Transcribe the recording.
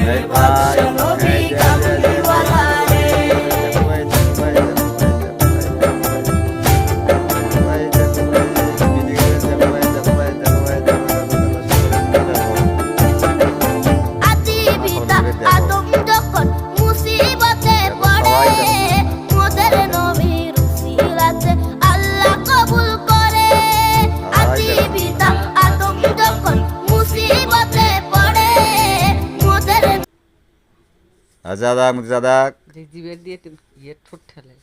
রে ভাই নবী কামলিওয়ালা রে আদি পিতা আদম যখন মুসিবতে পড়ে মোদের নবীর উসিলাতে আল্লাহ কবুল করে আদি পিতা আদম যখন মুসিবতে পড়ে মোদের আজাদা মুজাদা জিবের দিয়ে ঠোঁট ঠেলে